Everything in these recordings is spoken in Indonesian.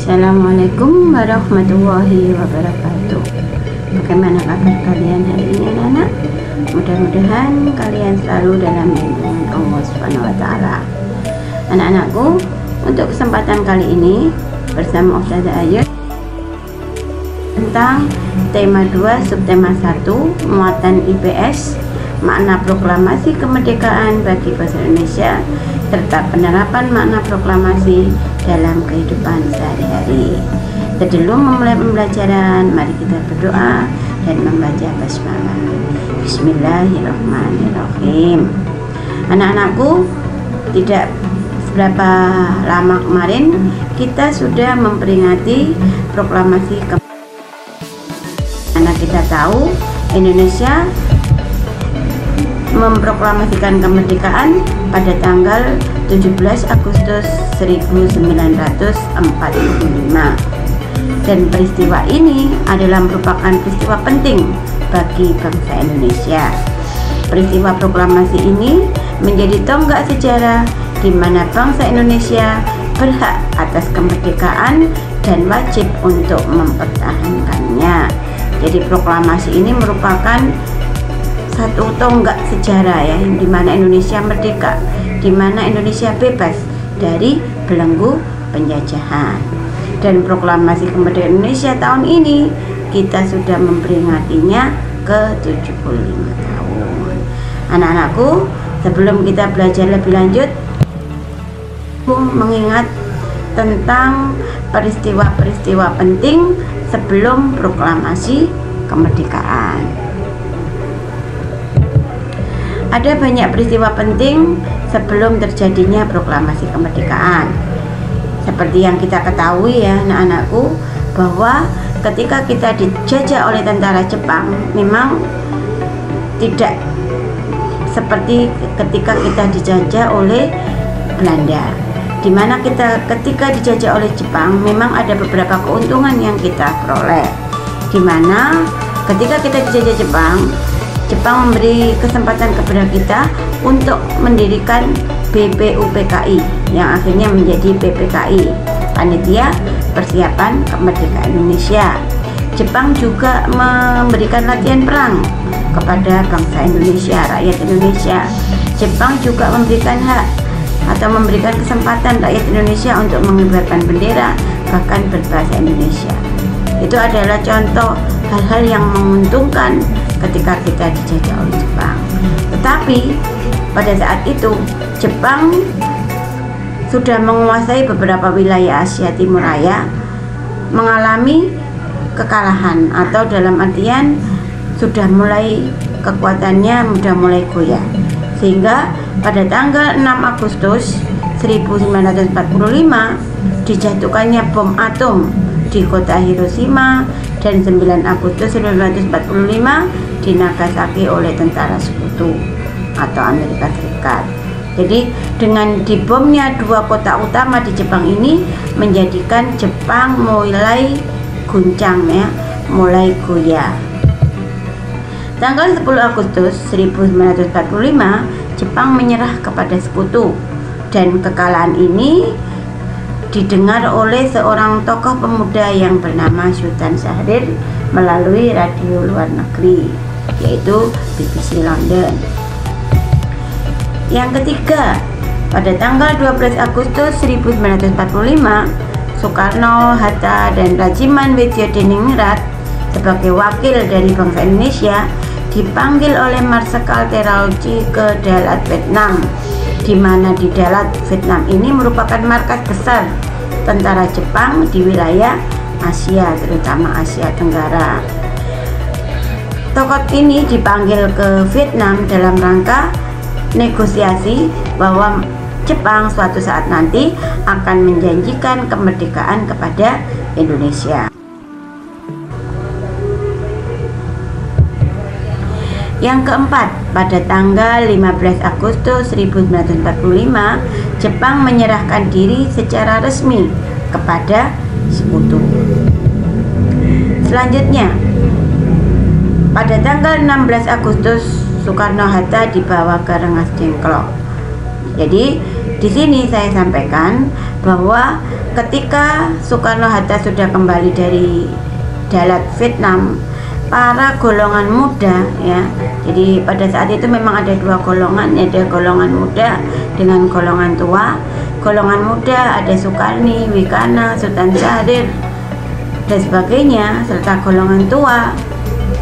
Assalamualaikum warahmatullahi wabarakatuh. Bagaimana kabar kalian hari ini anak-anak? Mudah-mudahan kalian selalu dalam lindungan Allah Subhanahu wa Ta'ala. Anak-anakku, untuk kesempatan kali ini bersama Ustazah Ayu tentang tema 2 subtema 1 muatan IPS, makna proklamasi kemerdekaan bagi bahasa Indonesia serta penerapan makna proklamasi dalam kehidupan sehari-hari. Sebelum memulai pembelajaran, mari kita berdoa dan membaca basmalah. Bismillahirrahmanirrahim. Anak-anakku, tidak seberapa lama kemarin kita sudah memperingati proklamasi karena kita tahu Indonesia memproklamasikan kemerdekaan pada tanggal 17 Agustus 1945, dan peristiwa ini adalah merupakan peristiwa penting bagi bangsa Indonesia. Peristiwa proklamasi ini menjadi tonggak sejarah di mana bangsa Indonesia berhak atas kemerdekaan dan wajib untuk mempertahankannya. Jadi proklamasi ini merupakan satu tonggak sejarah ya, di mana Indonesia merdeka, di mana Indonesia bebas dari belenggu penjajahan. Dan proklamasi kemerdekaan Indonesia tahun ini kita sudah memperingatinya ke 75 tahun. Anak-anakku, sebelum kita belajar lebih lanjut, mengingat tentang peristiwa-peristiwa penting sebelum proklamasi kemerdekaan. Ada banyak peristiwa penting sebelum terjadinya proklamasi kemerdekaan. Seperti yang kita ketahui ya anak-anakku, bahwa ketika kita dijajah oleh tentara Jepang, memang tidak seperti ketika kita dijajah oleh Belanda, di mana kita ketika dijajah oleh Jepang memang ada beberapa keuntungan yang kita peroleh, di mana ketika kita dijajah Jepang memberi kesempatan kepada kita untuk mendirikan BPUPKI yang akhirnya menjadi PPKI, Panitia Persiapan Kemerdekaan Indonesia. Jepang juga memberikan latihan perang kepada bangsa Indonesia, rakyat Indonesia. Jepang juga memberikan hak atau memberikan kesempatan rakyat Indonesia untuk mengibarkan bendera bahkan berbahasa Indonesia. Itu adalah contoh hal-hal yang menguntungkan ketika kita dijajah oleh Jepang. Tetapi pada saat itu Jepang sudah menguasai beberapa wilayah Asia Timur Raya, mengalami kekalahan atau dalam artian sudah mulai kekuatannya sudah mulai goyah, sehingga pada tanggal 6 Agustus 1945 dijatuhkannya bom atom di kota Hiroshima, dan 9 Agustus 1945 di Nagasaki oleh tentara sekutu atau Amerika Serikat. Jadi dengan dibomnya dua kota utama di Jepang ini menjadikan Jepang mulai guncang ya, mulai goyah. Tanggal 10 Agustus 1945 Jepang menyerah kepada sekutu, dan kekalahan ini didengar oleh seorang tokoh pemuda yang bernama Sultan Syahrir melalui radio luar negeri, yaitu BBC London. Yang ketiga, pada tanggal 12 Agustus 1945, Soekarno, Hatta, dan Rajiman Widjodiningrat sebagai wakil dari bangsa Indonesia dipanggil oleh Marsekal Terauchi ke Dalat, Vietnam, di mana di Dalat, Vietnam ini merupakan markas besar tentara Jepang di wilayah Asia, terutama Asia Tenggara. Tokoh ini dipanggil ke Vietnam dalam rangka negosiasi bahwa Jepang suatu saat nanti akan menjanjikan kemerdekaan kepada Indonesia. Yang keempat, pada tanggal 15 Agustus 1945, Jepang menyerahkan diri secara resmi kepada sekutu. Selanjutnya, pada tanggal 16 Agustus, Soekarno-Hatta dibawa ke Rengas Dengklok. Jadi Di sini saya sampaikan bahwa ketika Soekarno-Hatta sudah kembali dari Dalat Vietnam, para golongan muda ya, jadi pada saat itu memang ada dua golongan, ada golongan muda dengan golongan tua. Golongan muda ada Sukarni, Wikana, Sultan Syahrir dan sebagainya, serta golongan tua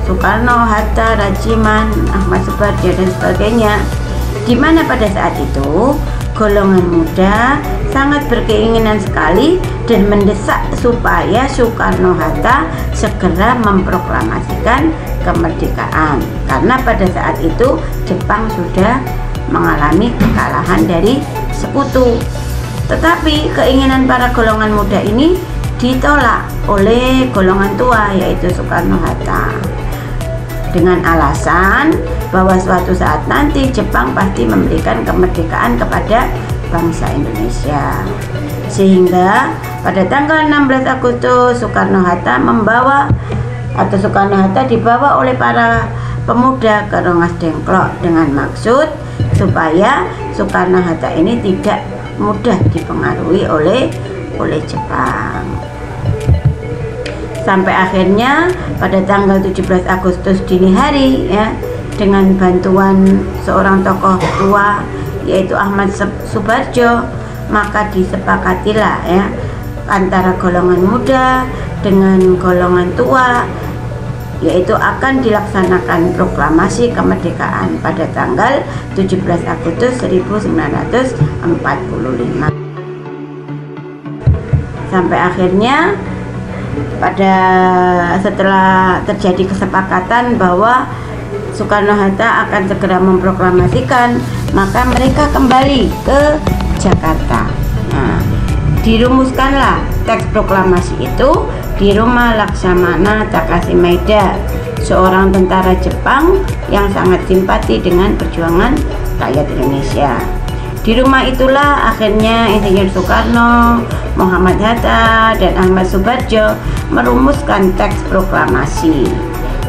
Soekarno, Hatta, Rajiman, Ahmad Subarjo dan sebagainya, di mana pada saat itu golongan muda sangat berkeinginan sekali dan mendesak supaya Soekarno-Hatta segera memproklamasikan kemerdekaan, karena pada saat itu Jepang sudah mengalami kekalahan dari sekutu. Tetapi keinginan para golongan muda ini ditolak oleh golongan tua, yaitu Soekarno-Hatta, dengan alasan bahwa suatu saat nanti Jepang pasti memberikan kemerdekaan kepada bangsa Indonesia. Sehingga pada tanggal 16 Agustus Soekarno-Hatta dibawa oleh para pemuda ke Rengas Dengklok dengan maksud supaya Soekarno-Hatta ini tidak mudah dipengaruhi oleh Jepang. Sampai akhirnya pada tanggal 17 Agustus dini hari ya, dengan bantuan seorang tokoh tua yaitu Ahmad Subarjo, maka disepakatilah ya antara golongan muda dengan golongan tua, yaitu akan dilaksanakan proklamasi kemerdekaan pada tanggal 17 Agustus 1945. Sampai akhirnya setelah terjadi kesepakatan bahwa Soekarno-Hatta akan segera memproklamasikan, maka mereka kembali ke Jakarta. Nah, dirumuskanlah teks proklamasi itu di rumah Laksamana Takashi Maeda, seorang tentara Jepang yang sangat simpati dengan perjuangan rakyat Indonesia. Di rumah itulah akhirnya Insinyur Soekarno, Muhammad Hatta, dan Ahmad Subarjo merumuskan teks proklamasi,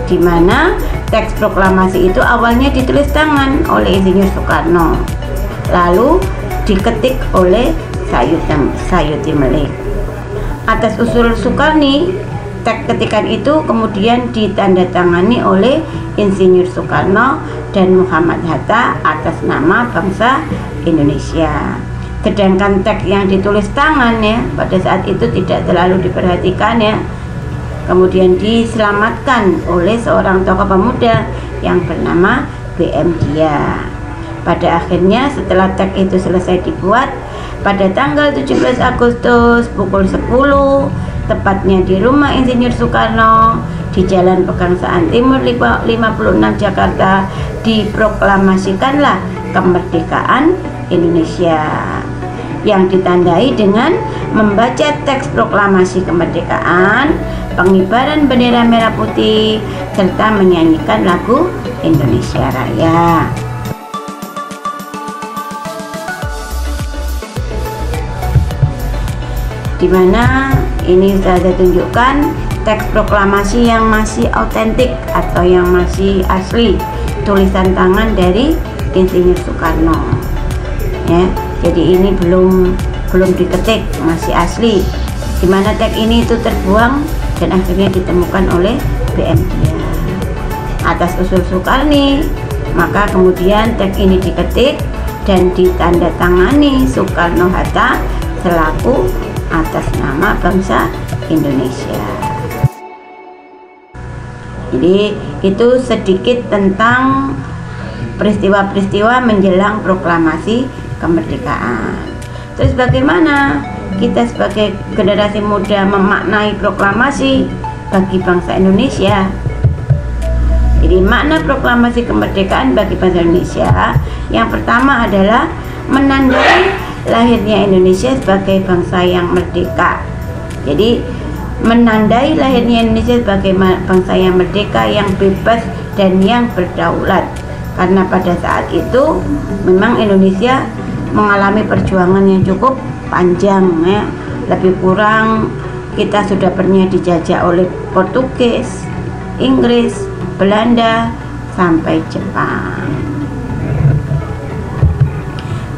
di mana teks proklamasi itu awalnya ditulis tangan oleh Insinyur Soekarno, lalu diketik oleh Sayuti Melik. Atas usul Soekarni, teks ketikan itu kemudian ditandatangani oleh Insinyur Soekarno dan Muhammad Hatta atas nama bangsa Indonesia. Sedangkan teks yang ditulis tangan ya pada saat itu tidak terlalu diperhatikan ya, kemudian diselamatkan oleh seorang tokoh pemuda yang bernama B.M. Dia. Pada akhirnya setelah teks itu selesai dibuat pada tanggal 17 Agustus pukul 10 tepatnya di rumah Insinyur Soekarno di Jalan Pegangsaan Timur 56 Jakarta, diproklamasikanlah kemerdekaan Indonesia yang ditandai dengan membaca teks proklamasi kemerdekaan, pengibaran bendera merah putih, serta menyanyikan lagu Indonesia Raya. Di mana ini sudah saya tunjukkan teks proklamasi yang masih autentik atau yang masih asli, tulisan tangan dari Insinyur Soekarno ya. Jadi ini belum diketik, masih asli, di mana teks ini itu terbuang dan akhirnya ditemukan oleh B.M. Dia. Atas usul Soekarni, maka kemudian teks ini diketik dan ditandatangani Soekarno-Hatta selaku atas nama bangsa Indonesia. Jadi itu sedikit tentang peristiwa-peristiwa menjelang proklamasi kemerdekaan. Terus bagaimana kita sebagai generasi muda memaknai proklamasi bagi bangsa Indonesia? Jadi makna proklamasi kemerdekaan bagi bangsa Indonesia yang pertama adalah menandai lahirnya Indonesia sebagai bangsa yang merdeka. Jadi menandai lahirnya Indonesia sebagai bangsa yang merdeka, yang bebas dan yang berdaulat. Karena pada saat itu memang Indonesia mengalami perjuangan yang cukup panjang ya. Lebih kurang kita sudah pernah dijajah oleh Portugis, Inggris, Belanda sampai Jepang.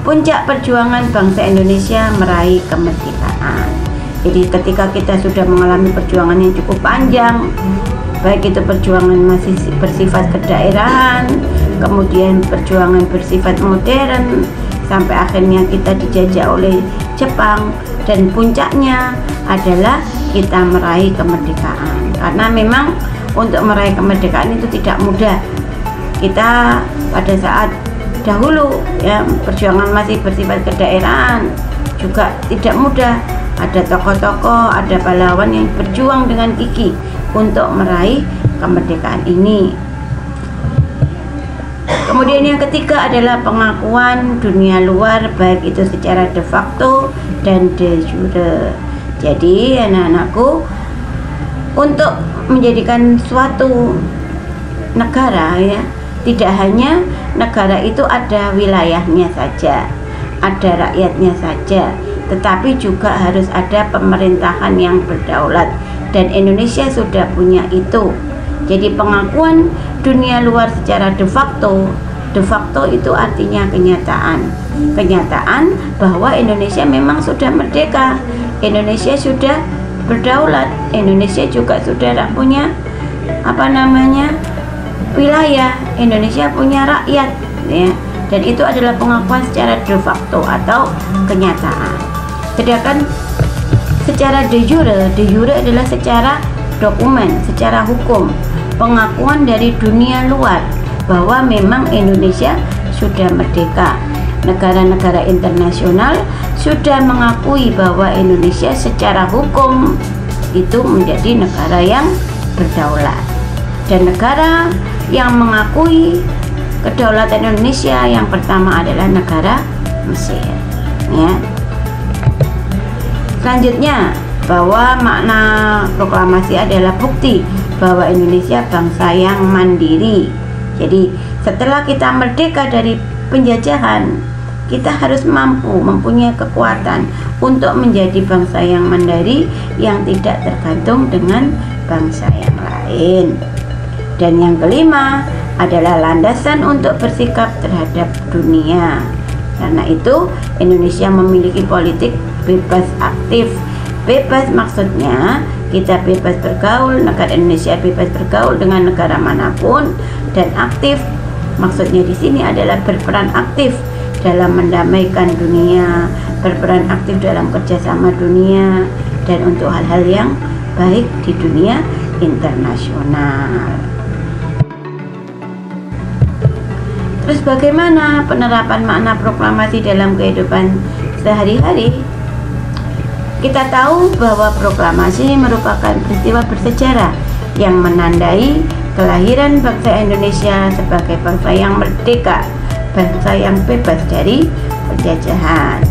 puncak perjuangan bangsa Indonesia meraih kemerdekaan. Jadi ketika kita sudah mengalami perjuangan yang cukup panjang, baik itu perjuangan masih bersifat kedaerahan, kemudian perjuangan bersifat modern, sampai akhirnya kita dijajah oleh Jepang, dan puncaknya adalah kita meraih kemerdekaan. Karena memang untuk meraih kemerdekaan itu tidak mudah. Kita pada saat dahulu ya, perjuangan masih bersifat kedaerahan juga tidak mudah. Ada tokoh-tokoh, ada pahlawan yang berjuang dengan gigih untuk meraih kemerdekaan ini. Kemudian yang ketiga adalah pengakuan dunia luar, baik itu secara de facto dan de jure. Jadi anak-anakku, untuk menjadikan suatu negara ya, tidak hanya negara itu ada wilayahnya saja, ada rakyatnya saja, tetapi juga harus ada pemerintahan yang berdaulat, dan Indonesia sudah punya itu. Jadi pengakuan dunia luar secara de facto itu artinya kenyataan bahwa Indonesia memang sudah merdeka, Indonesia sudah berdaulat, Indonesia juga sudah punya wilayah, Indonesia punya rakyat ya. Dan itu adalah pengakuan secara de facto atau kenyataan. Sedangkan secara de jure adalah secara dokumen, secara hukum, pengakuan dari dunia luar bahwa memang Indonesia sudah merdeka. Negara-negara internasional sudah mengakui bahwa Indonesia secara hukum itu menjadi negara yang berdaulat. Dan negara yang mengakui kedaulatan Indonesia yang pertama adalah negara Mesir ya. Selanjutnya, bahwa makna proklamasi adalah bukti bahwa Indonesia bangsa yang mandiri. Jadi setelah kita merdeka dari penjajahan, kita harus mempunyai kekuatan untuk menjadi bangsa yang mandiri, yang tidak tergantung dengan bangsa yang lain. Dan yang kelima adalah landasan untuk bersikap terhadap dunia. Karena itu Indonesia memiliki politik bebas aktif. Bebas maksudnya kita bebas bergaul, negara Indonesia bebas bergaul dengan negara manapun, dan aktif maksudnya di sini adalah berperan aktif dalam mendamaikan dunia, berperan aktif dalam kerjasama dunia, dan untuk hal-hal yang baik di dunia internasional. Terus bagaimana penerapan makna proklamasi dalam kehidupan sehari-hari? Kita tahu bahwa proklamasi merupakan peristiwa bersejarah yang menandai kelahiran bangsa Indonesia sebagai bangsa yang merdeka, bangsa yang bebas dari penjajahan.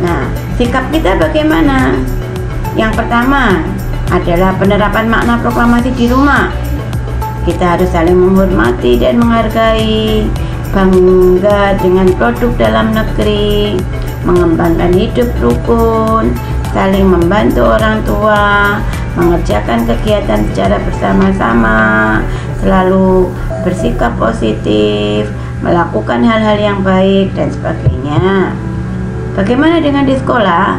Nah, sikap kita bagaimana? Yang pertama adalah penerapan makna proklamasi di rumah. Kita harus saling menghormati dan menghargai, bangga dengan produk dalam negeri, mengembangkan hidup rukun, saling membantu orang tua, mengerjakan kegiatan secara bersama-sama, selalu bersikap positif, melakukan hal-hal yang baik, dan sebagainya. Bagaimana dengan di sekolah?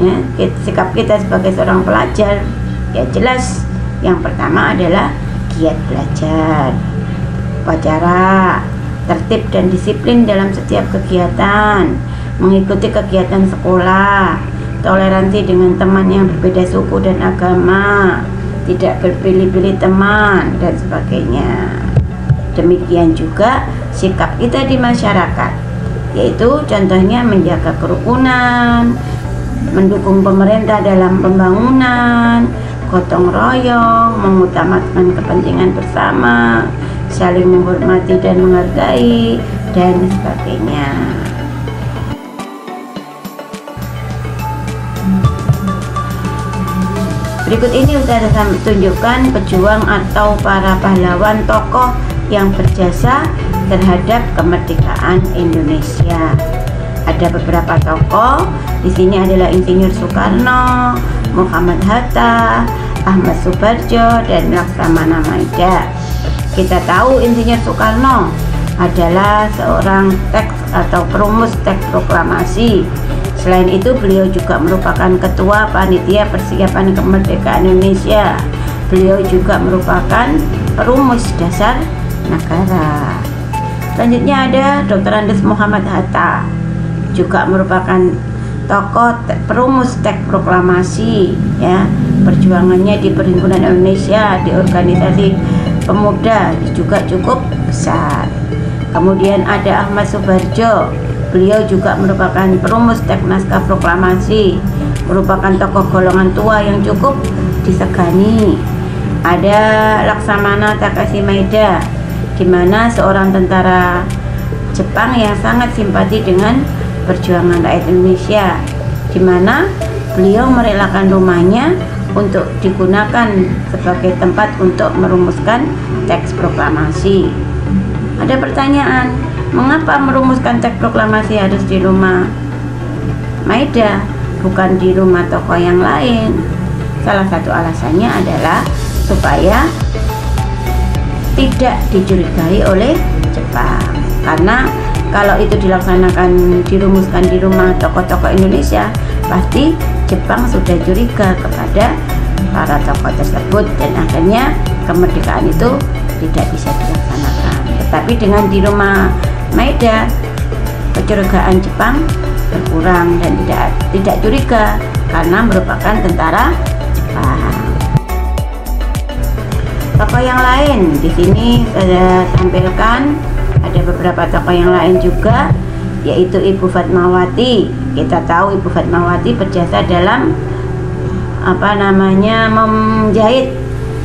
Ya, sikap kita sebagai seorang pelajar, ya jelas. Yang pertama adalah giat belajar, upacara, tertib dan disiplin dalam setiap kegiatan, mengikuti kegiatan sekolah, toleransi dengan teman yang berbeda suku dan agama, tidak berpilih-pilih teman, dan sebagainya. Demikian juga sikap kita di masyarakat, yaitu contohnya menjaga kerukunan, mendukung pemerintah dalam pembangunan, gotong royong, mengutamakan kepentingan bersama, saling menghormati dan menghargai, dan sebagainya. Berikut ini sudah saya tunjukkan pejuang atau para pahlawan tokoh yang berjasa terhadap kemerdekaan Indonesia. Ada beberapa tokoh. Di sini adalah Insinyur Soekarno, Muhammad Hatta, Ahmad Subarjo, dan Laksamana Maida. Kita tahu Insinyur Soekarno adalah seorang teks atau perumus teks proklamasi. Selain itu, beliau juga merupakan ketua panitia persiapan kemerdekaan Indonesia. Beliau juga merupakan perumus dasar negara. Selanjutnya ada Dr. Andes Muhammad Hatta, juga merupakan tokoh perumus teks proklamasi, ya. Perjuangannya di Perhimpunan Indonesia, di organisasi pemuda juga cukup besar. Kemudian ada Ahmad Subarjo, beliau juga merupakan perumus teks naskah proklamasi, merupakan tokoh golongan tua yang cukup disegani. Ada Laksamana Takashi Maeda, di mana seorang tentara Jepang yang sangat simpati dengan perjuangan rakyat Indonesia, di mana beliau merelakan rumahnya untuk digunakan sebagai tempat untuk merumuskan teks proklamasi. Ada pertanyaan, mengapa merumuskan teks proklamasi harus di rumah Maeda, bukan di rumah tokoh yang lain? Salah satu alasannya adalah supaya tidak dicurigai oleh Jepang, karena kalau itu dilaksanakan, dirumuskan di rumah tokoh-tokoh Indonesia, pasti Jepang sudah curiga kepada para tokoh tersebut, dan akhirnya kemerdekaan itu tidak bisa dilaksanakan. Tetapi dengan di rumah Maeda, kecurigaan Jepang berkurang dan tidak curiga karena merupakan tentara Jepang. Tokoh yang lain di sini saya tampilkan, ada beberapa tokoh yang lain juga, yaitu Ibu Fatmawati. Kita tahu Ibu Fatmawati berjasa dalam menjahit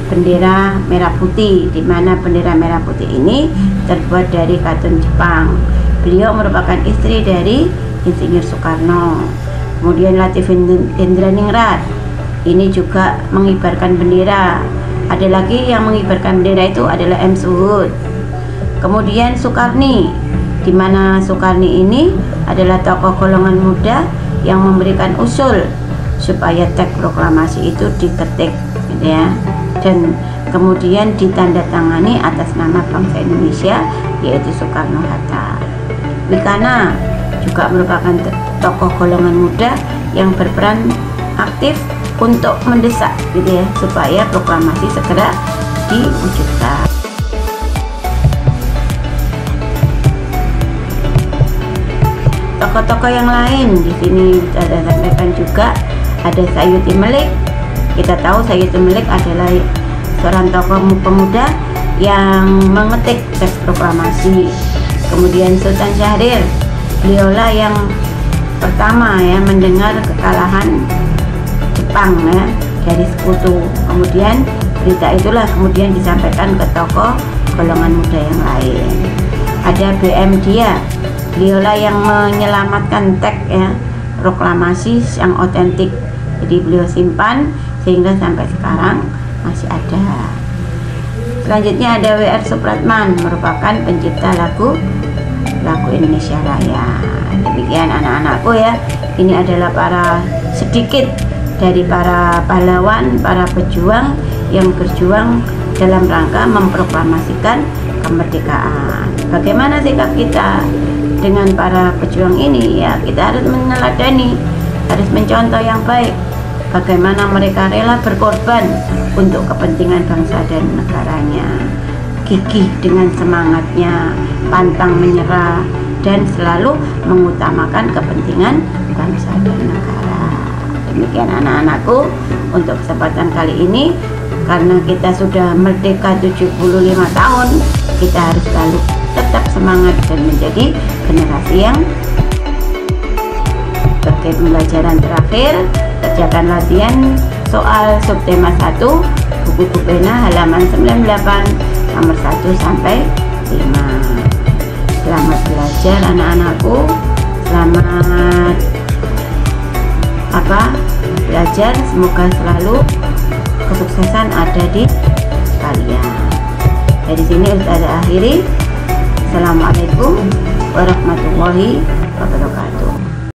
bendera merah putih, di mana bendera merah putih ini terbuat dari katun Jepang. Beliau merupakan istri dari Insinyur Soekarno. Kemudian Latif Hendraningrat, ini juga mengibarkan bendera. Ada lagi yang mengibarkan bendera itu adalah M. Suhud. Kemudian Soekarni, di mana Soekarni ini adalah tokoh golongan muda yang memberikan usul supaya teks proklamasi itu diketik, gitu ya, dan kemudian ditandatangani atas nama bangsa Indonesia, yaitu Soekarno Hatta. Wikana juga merupakan tokoh golongan muda yang berperan aktif untuk mendesak, gitu ya, supaya proklamasi segera diwujudkan. Tokoh-tokoh yang lain di sini saya sampaikan juga, ada Sayuti Melik. Kita tahu Sayuti Melik adalah seorang tokoh pemuda yang mengetik teks proklamasi. Kemudian Sultan Syahrir, beliaulah yang pertama ya mendengar kekalahan Jepang ya dari sekutu. Kemudian berita itulah kemudian disampaikan ke tokoh golongan muda yang lain. Ada BM Dia, beliaulah yang menyelamatkan teks ya proklamasi yang otentik. Jadi beliau simpan sehingga sampai sekarang masih ada. Selanjutnya ada W.R. Supratman, merupakan pencipta lagu Indonesia Raya. Demikian anak-anakku ya, ini adalah sedikit dari para pahlawan, para pejuang yang berjuang dalam rangka memproklamasikan kemerdekaan. Bagaimana sikap kita dengan para pejuang ini? Ya, kita harus meneladani, harus mencontoh yang baik. Bagaimana mereka rela berkorban untuk kepentingan bangsa dan negaranya, gigih dengan semangatnya, pantang menyerah, dan selalu mengutamakan kepentingan bangsa dan negara. Demikian anak-anakku untuk kesempatan kali ini. Karena kita sudah merdeka 75 tahun, kita harus selalu tetap semangat dan menjadi generasi yang sebagai pembelajaran terakhir. Kerjakan latihan soal subtema 1 buku Kupena halaman 98 nomor 1 sampai 5. Selamat belajar anak-anakku, selamat belajar, semoga selalu kesuksesan ada di kalian. Dari sini Ustazah akhiri. Assalamualaikum warahmatullahi wabarakatuh.